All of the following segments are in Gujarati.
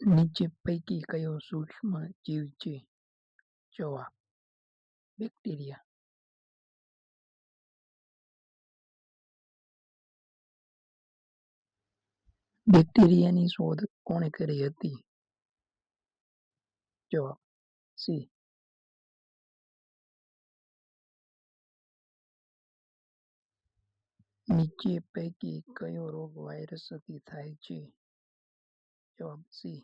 નીચે પૈકી કયો સૂક્ષ્મ જીવ છે? જવાબ: બેક્ટેરિયા. બેક્ટેરિયાની શોધ કોણે કરી હતી? જવાબ: સી. નીચે પૈકી કયો રોગ વાયરસથી થાય છે? જવાબ: સી.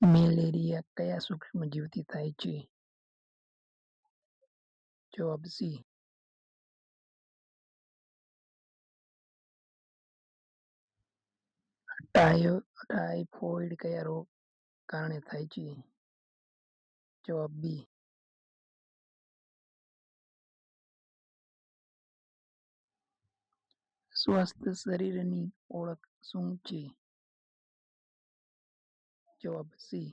મેલેરિયા કયા સૂક્ષ્મજીવથી થાય છે? જવાબ: સી. ટાઇફોઇડ કયા રોગ કારણે થાય છે? જવાબ: બી. સ્વસ્થ શરીરની ઓળખ શું છે? જવાબ: સી.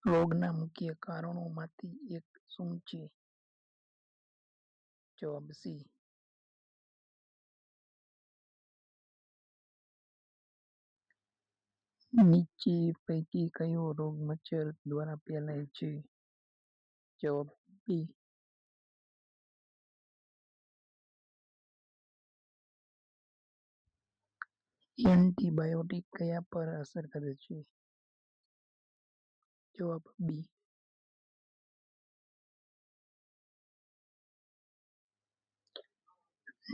રોગના મુખ્ય કારણોમાંથી એક શું છે? જવાબ: સી. નીચે પૈકી કયો રોગ મચ્છર દ્વારા ફેલાય છે? જવાબ: બી. એન્ટીબાયોટિક કયા પર અસર કરે છે? જવાબ: બી.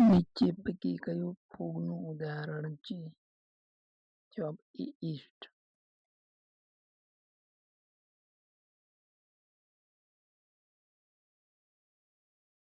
નીચે પૈકી કયું ફૂગનું ઉદાહરણ છે? જવાબ: ઈસ્ટ.